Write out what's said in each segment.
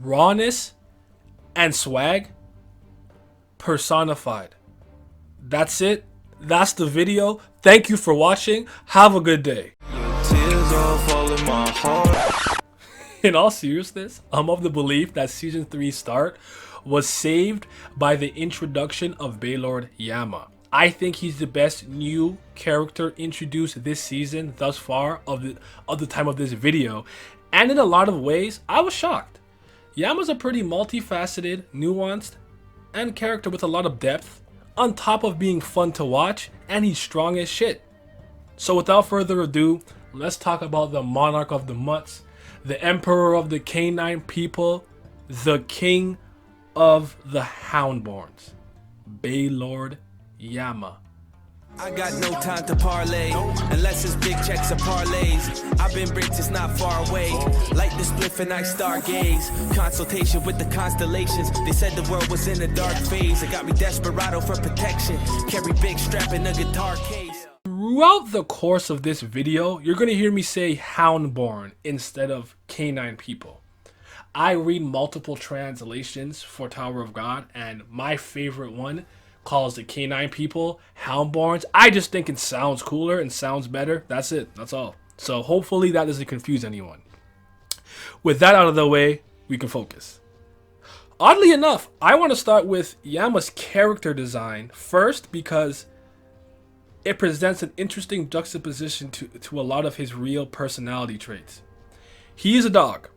rawness and swag personified. That's it. That's the video. Thank you for watching. Have a good day. In all seriousness, I'm of the belief that Season 3's start was saved by the introduction of Baylord Yama. I think he's the best new character introduced this season thus far of the time of this video. And in a lot of ways, I was shocked. Yama's a pretty multifaceted, nuanced, and character with a lot of depth, on top of being fun to watch, and he's strong as shit. So without further ado, let's talk about the monarch of the mutts, the emperor of the canine people, the king of the Houndborns, Baylord Yama. I got no time to parlay, unless it's big checks or parlays. I've been rich, it's not far away. Light the spliff and I stargaze. Consultation with the constellations. They said the world was in a dark phase. It got me desperado for protection. Carry big strap in a guitar case. Throughout the course of this video, you're going to hear me say Houndborn instead of canine people. I read multiple translations for Tower of God, and my favorite one calls the canine people Houndborns. I just think it sounds cooler and sounds better. That's it. That's all. So hopefully that doesn't confuse anyone. With that out of the way, we can focus. Oddly enough, I want to start with Yama's character design first because it presents an interesting juxtaposition to a lot of his real personality traits. He is a dog,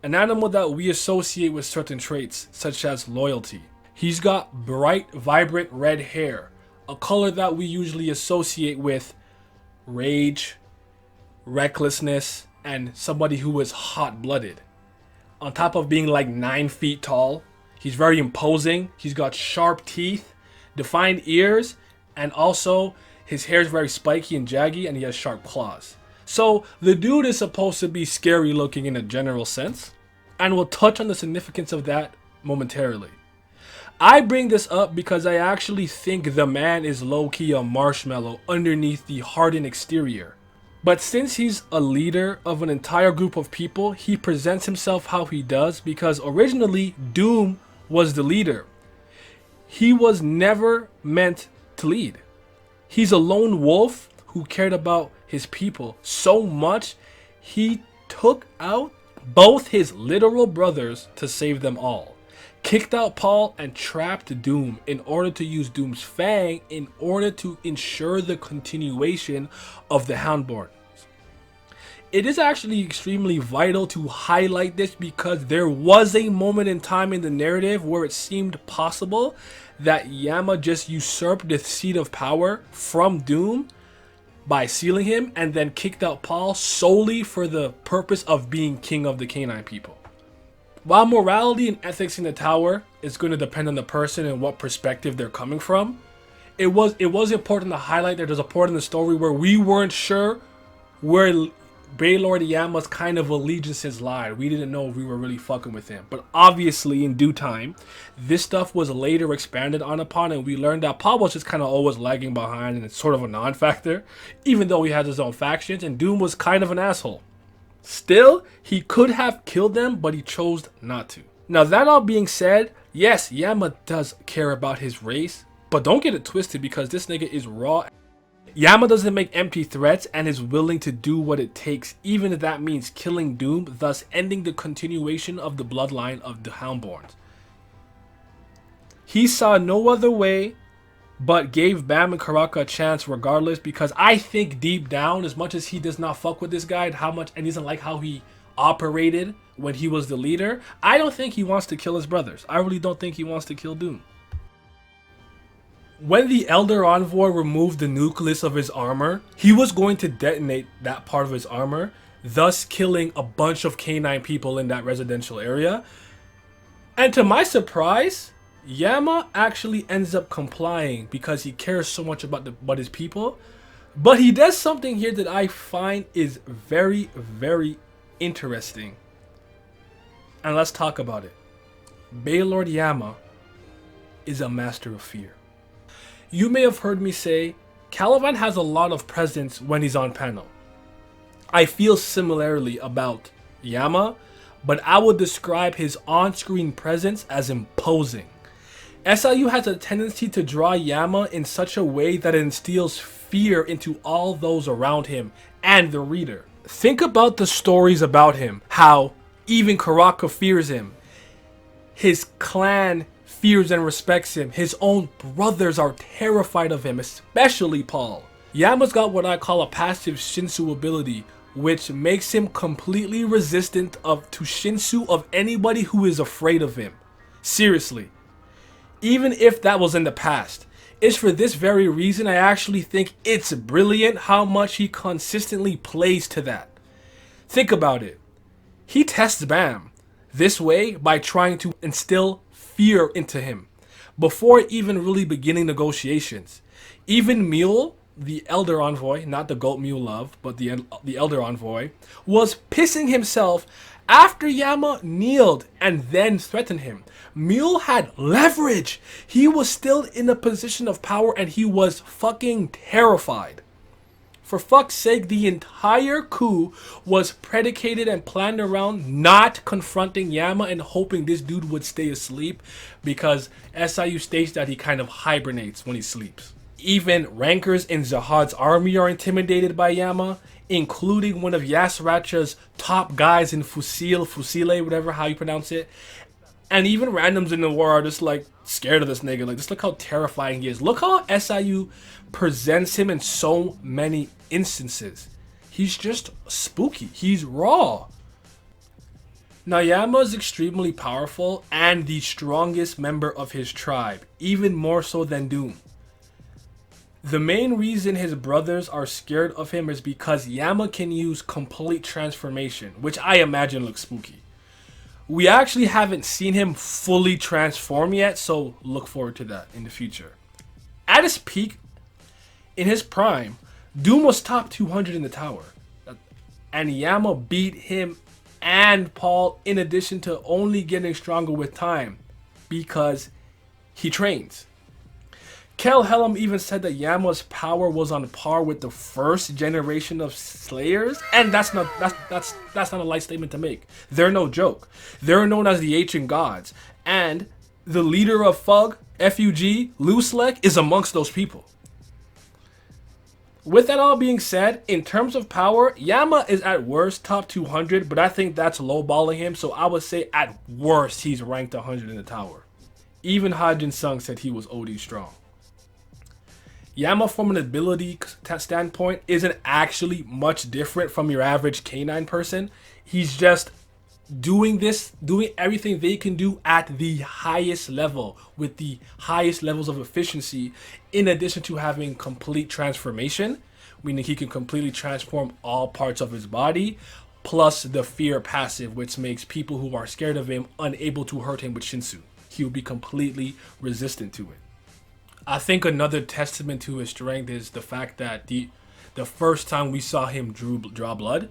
an animal that we associate with certain traits such as loyalty. He's got bright, vibrant red hair, a color that we usually associate with rage, recklessness, and somebody who is hot-blooded. On top of being like 9 feet tall, he's very imposing. He's got sharp teeth, defined ears, and also his hair is very spiky and jaggy, and he has sharp claws. So the dude is supposed to be scary looking in a general sense, and we'll touch on the significance of that momentarily. I bring this up because I actually think the man is low-key a marshmallow underneath the hardened exterior. But since he's a leader of an entire group of people, he presents himself how he does because originally Doom was the leader. He was never meant to lead. He's a lone wolf who cared about his people so much he took out both his literal brothers to save them all. Kicked out Paul and trapped Doom in order to use Doom's fang in order to ensure the continuation of the Houndborns. It is actually extremely vital to highlight this because there was a moment in time in the narrative where it seemed possible that Yama just usurped the seat of power from Doom by sealing him and then kicked out Paul solely for the purpose of being king of the canine people. While morality and ethics in the tower is going to depend on the person and what perspective they're coming from, it was important to highlight that there's a part in the story where we weren't sure where Baylord Yama's kind of allegiances lied. We didn't know if we were really fucking with him. But obviously, in due time, this stuff was later expanded on upon, and we learned that Paul was just kind of always lagging behind and it's sort of a non-factor, even though he has his own factions, and Doom was kind of an asshole. Still, he could have killed them, but he chose not to. Now, that all being said, yes, Yama does care about his race, but don't get it twisted because this nigga is raw. Yama doesn't make empty threats and is willing to do what it takes, even if that means killing Doom, thus ending the continuation of the bloodline of the Houndborns. He saw no other way but gave Bam and Karaka a chance regardless, because I think deep down, as much as he does not fuck with this guy and he doesn't like how he operated when he was the leader, I don't think he wants to kill his brothers. I really don't think he wants to kill Doom. When the Elder Envoy removed the nucleus of his armor, he was going to detonate that part of his armor, thus killing a bunch of canine people in that residential area. And to my surprise, Yama actually ends up complying because he cares so much about his people. But he does something here that I find is very, very interesting. And let's talk about it. Baylord Yama is a master of fear. You may have heard me say, Caliban has a lot of presence when he's on panel. I feel similarly about Yama, but I would describe his on-screen presence as imposing. SIU has a tendency to draw Yama in such a way that it instills fear into all those around him and the reader. Think about the stories about him, how even Karaka fears him, his clan fears and respects him, his own brothers are terrified of him, especially Paul. Yama's got what I call a passive Shinsu ability, which makes him completely resistant to Shinsu of anybody who is afraid of him. Seriously. Even if that was in the past. It's for this very reason I actually think it's brilliant how much he consistently plays to that. Think about it. He tests Bam this way by trying to instill fear into him before even really beginning negotiations. Even Mule, the Elder Envoy, not the Goat Mule Love, but the Elder Envoy, was pissing himself after Yama kneeled and then threatened him. Mule had leverage. He was still in a position of power and he was fucking terrified. For fuck's sake, the entire coup was predicated and planned around not confronting Yama and hoping this dude would stay asleep, because SIU states that he kind of hibernates when he sleeps. Even rankers in Zahad's army are intimidated by Yama, including one of Yasracha's top guys in Fusile, whatever how you pronounce it. And even randoms in the war are just like scared of this nigga. Like, just look how terrifying he is. Look how SIU presents him in so many instances. He's just spooky. He's raw. Now, Yama is extremely powerful and the strongest member of his tribe, even more so than Doom. The main reason his brothers are scared of him is because Yama can use complete transformation, which I imagine looks spooky. We actually haven't seen him fully transform yet, so look forward to that in the future. At his peak, in his prime, Doom was top 200 in the tower. And Yama beat him and Paul in addition to only getting stronger with time because he trains. Kel Helm even said that Yama's power was on par with the first generation of Slayers, and that's not a light statement to make. They're no joke. They're known as the Ancient Gods, and the leader of F.U.G, F.U.G, Luslek, is amongst those people. With that all being said, in terms of power, Yama is at worst top 200, but I think that's lowballing him, so I would say at worst he's ranked 100 in the tower. Even Hajin Sung said he was OD strong. Yama from an ability standpoint isn't actually much different from your average Canine person. He's just doing everything they can do at the highest level with the highest levels of efficiency, in addition to having complete transformation, meaning he can completely transform all parts of his body, plus the fear passive, which makes people who are scared of him unable to hurt him with Shinsu. He will be completely resistant to it. I think another testament to his strength is the fact that the first time we saw him draw blood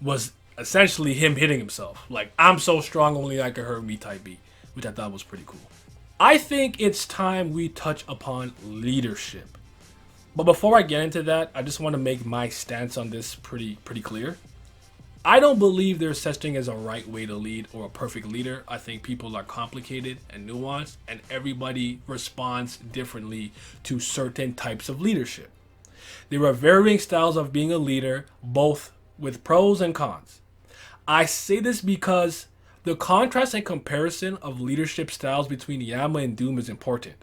was essentially him hitting himself. Like, I'm so strong, only I can hurt me type B, which I thought was pretty cool. I think it's time we touch upon leadership. But before I get into that, I just want to make my stance on this pretty clear. I don't believe there's such thing as a right way to lead or a perfect leader. I think people are complicated and nuanced, and everybody responds differently to certain types of leadership. There are varying styles of being a leader, both with pros and cons. I say this because the contrast and comparison of leadership styles between Yama and Doom is important.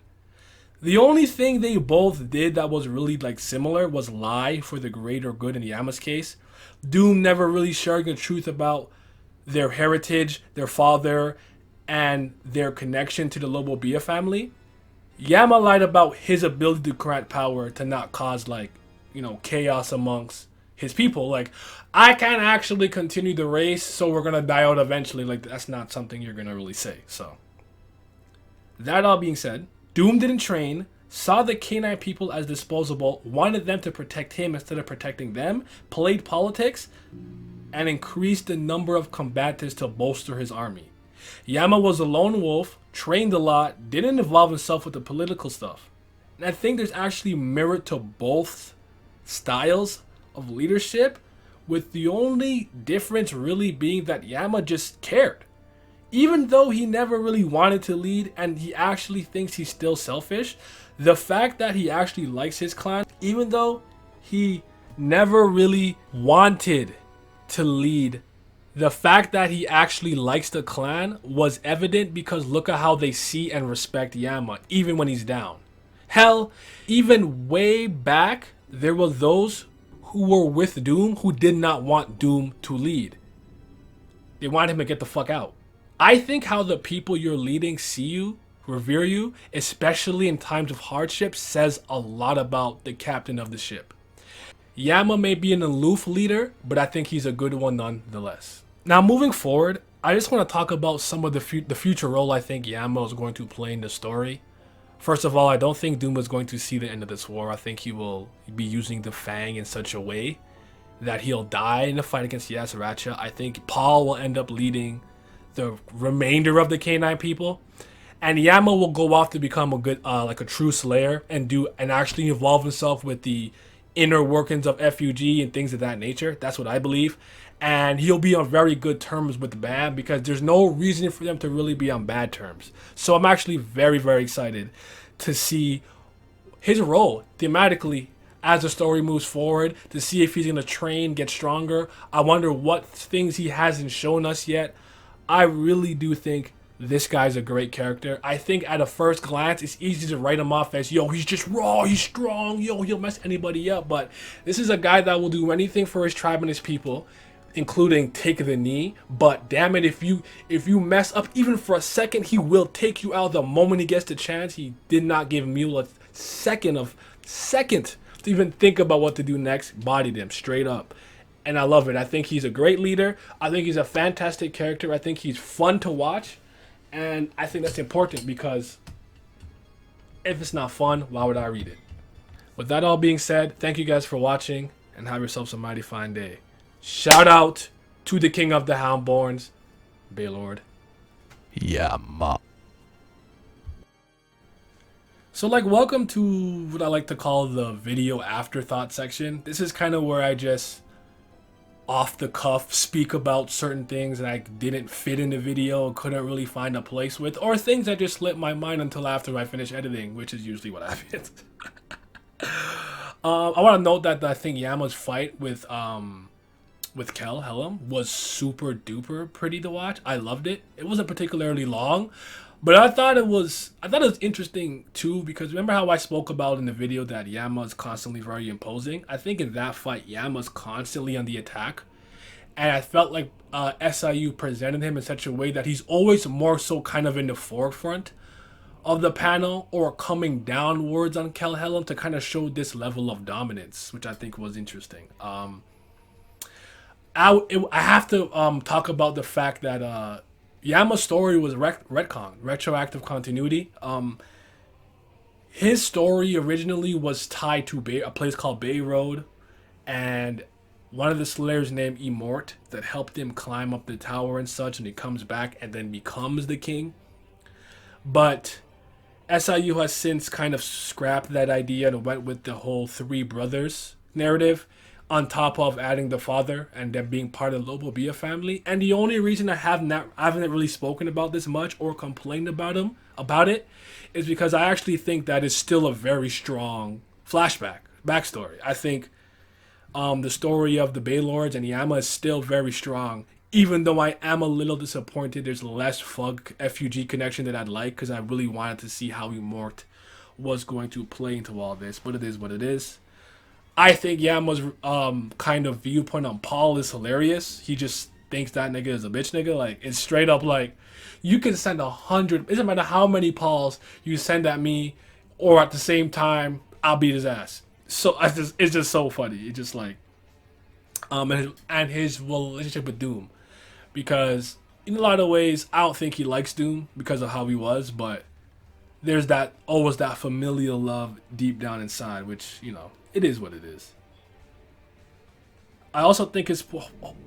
The only thing they both did that was really similar was lie for the greater good in Yama's case. Doom never really sharing the truth about their heritage, their father, and their connection to the Lobo Bia family. Yama lied about his ability to grant power to not cause chaos amongst his people. I can't actually continue the race, so we're gonna die out eventually. That's not something you're gonna really say. So that all being said, Doom didn't train, saw the Canine people as disposable, wanted them to protect him instead of protecting them, played politics, and increased the number of combatants to bolster his army. Yama was a lone wolf, trained a lot, didn't involve himself with the political stuff. And I think there's actually merit to both styles of leadership, with the only difference really being that Yama just cared. Even though he never really wanted to lead and he actually thinks he's still selfish, the fact that he actually likes his clan, even though he never really wanted to lead, the fact that he actually likes the clan was evident because look at how they see and respect Yama, even when he's down. Hell, even way back, there were those who were with Doom who did not want Doom to lead. They wanted him to get the fuck out. I think how the people you're leading see you, revere you, especially in times of hardship, says a lot about the captain of the ship. Yama may be an aloof leader, but I think he's a good one nonetheless. Now moving forward, I just want to talk about some of the future role I think Yama is going to play in the story. First of all, I don't think Doom is going to see the end of this war. I think he will be using the Fang in such a way that he'll die in the fight against Yasaracha. I think Paul will end up leading the remainder of the Canine people, and Yama will go off to become a good, like a true Slayer, and actually involve himself with the inner workings of F.U.G and things of that nature. That's what I believe, and he'll be on very good terms with the band because there's no reason for them to really be on bad terms. So I'm actually very, very excited to see his role thematically as the story moves forward, to see if he's going to train, get stronger. I wonder what things he hasn't shown us yet. I really do think this guy's a great character. I think at a first glance, it's easy to write him off as, yo, he's just raw, he's strong, yo, he'll mess anybody up. But this is a guy that will do anything for his tribe and his people, including take the knee. But damn it, if you mess up even for a second, he will take you out the moment he gets the chance. He did not give Mule a second to even think about what to do next. Bodied him straight up. And I love it. I think he's a great leader. I think he's a fantastic character. I think he's fun to watch. And I think that's important because if it's not fun, why would I read it? With that all being said, thank you guys for watching and have yourselves a mighty fine day. Shout out to the king of the Houndborns, Baylord Yama. So welcome to what I like to call the video afterthought section. This is kind of where I just off the cuff speak about certain things that I didn't fit in the video, couldn't really find a place with, or things that just slipped my mind until after I finish editing, which is usually what happens. I want to note that I think Yama's fight with Kel Helm was super duper pretty to watch. I loved it. It wasn't particularly long, but I thought it was interesting too, because remember how I spoke about in the video that Yama is constantly very imposing? I think in that fight, Yama's constantly on the attack, and I felt like SIU presented him in such a way that he's always more so kind of in the forefront of the panel or coming downwards on Kel Helm to kind of show this level of dominance, which I think was interesting. I have to talk about the fact that Yama's story was retcon, retroactive continuity. His story originally was tied to a place called Baylord, and one of the Slayers named Immort that helped him climb up the tower and such, and he comes back and then becomes the king. But SIU has since kind of scrapped that idea and went with the whole three brothers narrative, on top of adding the father and them being part of the Lobobia family. And the only reason I haven't really spoken about this much or complained about it is because I actually think that is still a very strong backstory. I think the story of the Baylords and Yama is still very strong, even though I am a little disappointed there's less F.U.G connection that I'd like, because I really wanted to see how Immort was going to play into all this, but it is what it is. I think Yama's kind of viewpoint on Paul is hilarious. He just thinks that nigga is a bitch nigga. Like, it's straight up like, you can send 100, it doesn't matter how many Pauls you send at me, or at the same time, I'll beat his ass. So it's just so funny. It's just like, and his relationship with Doom, because in a lot of ways, I don't think he likes Doom because of how he was, but there's always that familial love deep down inside, which, you know, it is what it is. I also think it's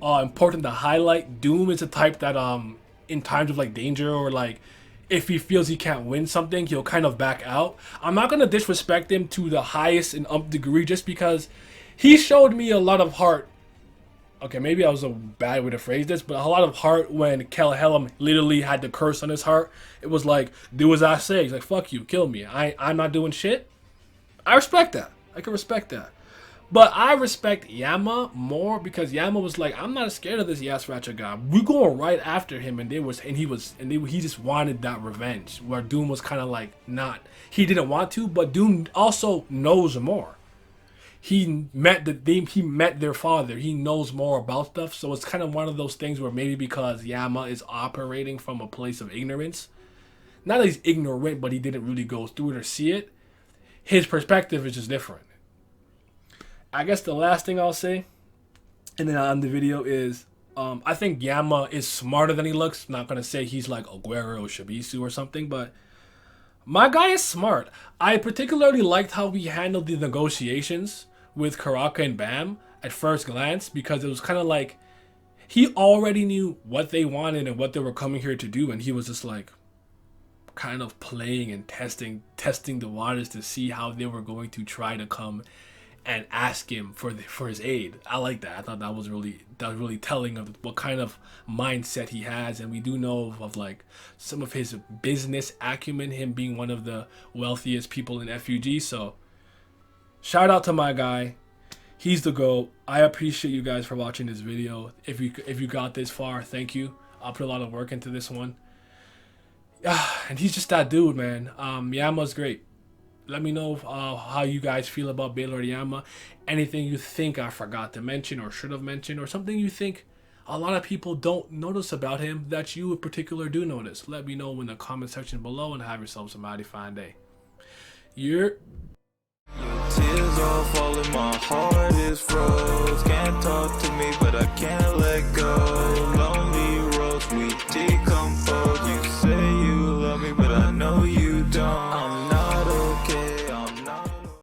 important to highlight Doom is a type that in times of like danger, or like if he feels he can't win something, he'll kind of back out. I'm not gonna disrespect him to the highest and degree, just because he showed me a lot of heart okay, maybe that was a bad way to phrase this, but a lot of heart when Kelhelm literally had the curse on his heart. It was like, do as I say. He's like, fuck you, kill me. I'm not doing shit. I respect that. I can respect that. But I respect Yama more because Yama was like, I'm not scared of this Yasracha guy. We going right after him, and he just wanted that revenge. Where Doom was kind of like not, he didn't want to, but Doom also knows more. He met their father. He knows more about stuff, so it's kind of one of those things where maybe because Yama is operating from a place of ignorance, not that he's ignorant, but he didn't really go through it or see it. His perspective is just different. I guess the last thing I'll say, and then I'll end the video, is I think Yama is smarter than he looks. I'm not going to say he's like Aguero or Shibisu or something, but my guy is smart. I particularly liked how he handled the negotiations with Karaka and Bam at first glance, because it was kind of like he already knew what they wanted and what they were coming here to do, and he was just like kind of playing and testing the waters to see how they were going to try to come and ask him for his aid. I like that. I thought that was really telling of what kind of mindset he has, and we do know of like some of his business acumen, him being one of the wealthiest people in F.U.G. So shout out to my guy. He's the GOAT. I appreciate you guys for watching this video. If you got this far, thank you. I'll put a lot of work into this one. And he's just that dude, man. Yama's great. Let me know how you guys feel about Baylord Yama. Anything you think I forgot to mention or should have mentioned, or something you think a lot of people don't notice about him that you in particular do notice. Let me know in the comment section below, and have yourselves a mighty fine day. Your tears all falling, my heart is froze. Can't talk to me, but I can't let go. Lonely